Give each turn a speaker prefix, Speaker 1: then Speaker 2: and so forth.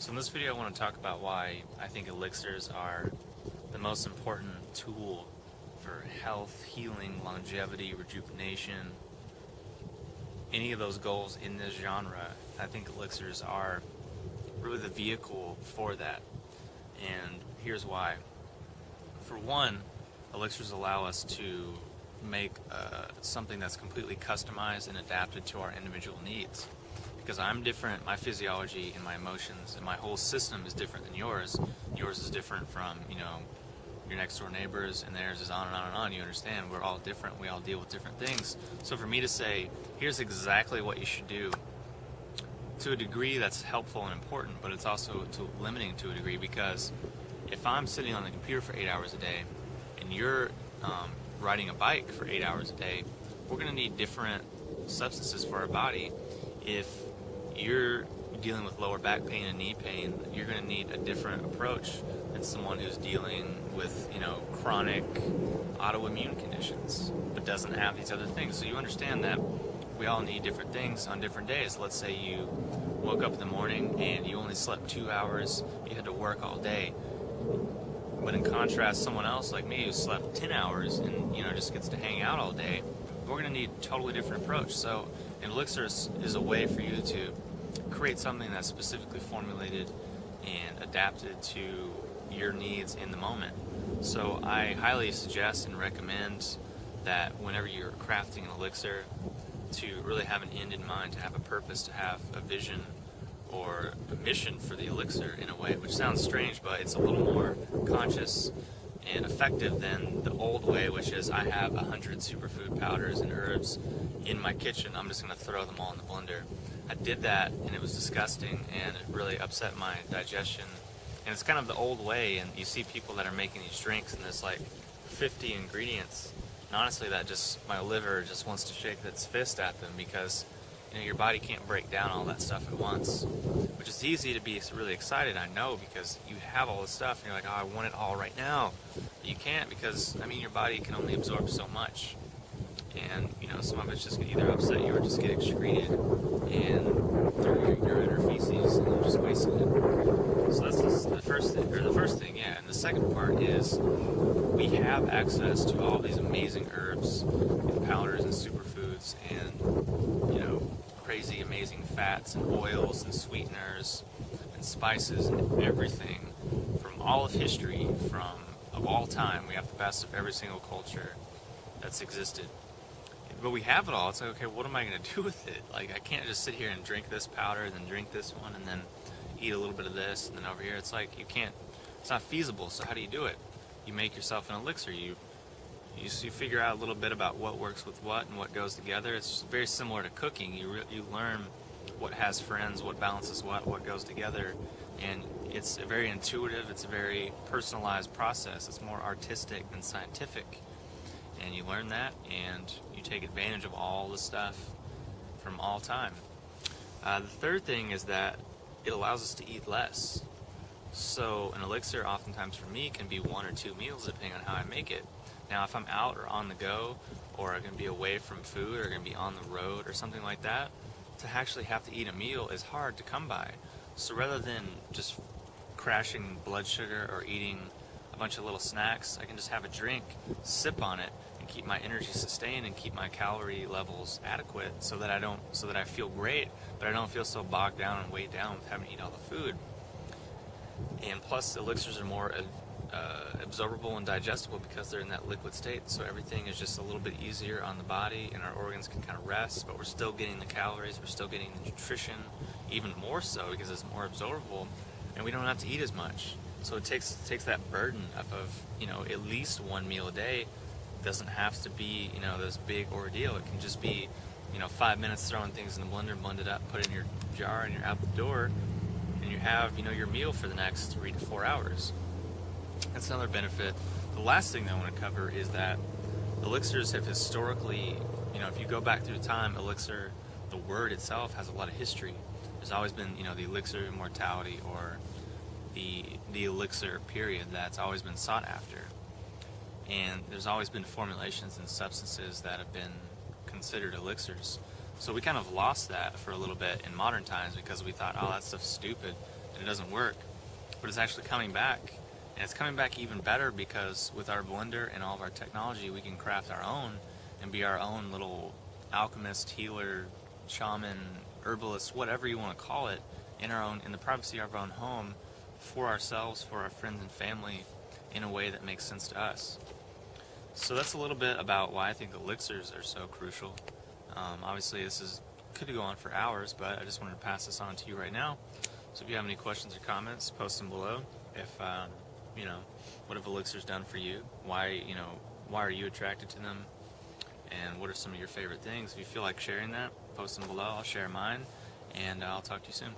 Speaker 1: So in this video I want to talk about why I think elixirs are the most important tool for health, healing, longevity, rejuvenation, any of those goals in this genre. I think elixirs are really the vehicle for that. And here's why. For one, elixirs allow us to make something that's completely customized and adapted to our individual needs. Because I'm different, my physiology and my emotions and my whole system is different than yours. Yours is different from, your next door neighbors, and theirs is on and on and on. You understand, we're all different, we all deal with different things. So for me to say, here's exactly what you should do, to a degree that's helpful and important, but it's also limiting to a degree, because if I'm sitting on the computer for 8 hours a day and you're riding a bike for 8 hours a day, we're going to need different substances for our body. If you're dealing with lower back pain and knee pain, you're going to need a different approach than someone who's dealing with, chronic autoimmune conditions, but doesn't have these other things. So you understand that we all need different things on different days. Let's say you woke up in the morning and you only slept 2 hours, you had to work all day. But in contrast, someone else like me who slept 10 hours and, just gets to hang out all day, we're going to need a totally different approach. So Elixirs is a way for you to create something that's specifically formulated and adapted to your needs in the moment. So I highly suggest and recommend that whenever you're crafting an elixir, to really have an end in mind, to have a purpose, to have a vision or a mission for the elixir in a way, which sounds strange, but it's a little more conscious and effective than the old way, which is I have 100 superfood powders and herbs in my kitchen, I'm just going to throw them all in the blender. I did that and it was disgusting and it really upset my digestion. And it's kind of the old way, and you see people that are making these drinks and there's like 50 ingredients. And honestly, my liver just wants to shake its fist at them, because your body can't break down all that stuff at once. Which is easy to be really excited, I know, because you have all this stuff and you're like, oh, I want it all right now. But you can't, because your body can only absorb so much. And some of it's just going to either upset you or just get excreted and through your urine or feces, and you're just wasting it. So that's the first thing, yeah. And the second part is we have access to all these amazing herbs and powders and superfoods and crazy amazing fats and oils and sweeteners and spices and everything from all of history, of all time. We have the best of every single culture that's existed. But we have it all. It's like, okay, what am I going to do with it? Like, I can't just sit here and drink this powder and then drink this one and then eat a little bit of this and then over here. It's like, you can't, it's not feasible. So how do you do it? You make yourself an elixir. You figure out a little bit about what works with what and what goes together. It's very similar to cooking. You learn what has friends, what balances what goes together. And it's a very intuitive, it's a very personalized process. It's more artistic than scientific. And you learn that, and you take advantage of all the stuff from all time. The third thing is that it allows us to eat less. So an elixir oftentimes for me can be 1 or 2 meals depending on how I make it. Now if I'm out or on the go, or I'm going to be away from food, or going to be on the road or something like that, to actually have to eat a meal is hard to come by. So rather than just crashing blood sugar or eating a bunch of little snacks, I can just have a drink, sip on it, and keep my energy sustained and keep my calorie levels adequate, so that I feel great, but I don't feel so bogged down and weighed down with having to eat all the food. And plus, elixirs are more absorbable and digestible because they're in that liquid state, so everything is just a little bit easier on the body, and our organs can kind of rest, but we're still getting the calories, we're still getting the nutrition, even more so because it's more absorbable, and we don't have to eat as much. So it takes that burden of at least 1 meal a day. It doesn't have to be this big ordeal. It can just be 5 minutes throwing things in the blender, blend it up, put it in your jar, and you're out the door, and you have your meal for the next 3 to 4 hours. That's another benefit. The last thing that I want to cover is that elixirs have historically, if you go back through time, elixir, the word itself has a lot of history. There's always been the elixir of immortality, or the elixir period that's always been sought after. And there's always been formulations and substances that have been considered elixirs. So we kind of lost that for a little bit in modern times, because we thought, oh, that stuff's stupid. and it doesn't work, but it's actually coming back. And it's coming back even better because with our blender and all of our technology, we can craft our own and be our own little alchemist, healer, shaman, herbalist, whatever you want to call it, in the privacy of our own home, for ourselves, for our friends and family, in a way that makes sense to us. So that's a little bit about why I think elixirs are so crucial. Obviously, could go on for hours, but I just wanted to pass this on to you right now. So if you have any questions or comments, post them below. If what have elixirs done for you? Why are you attracted to them? And what are some of your favorite things? If you feel like sharing that, post them below. I'll share mine, and I'll talk to you soon.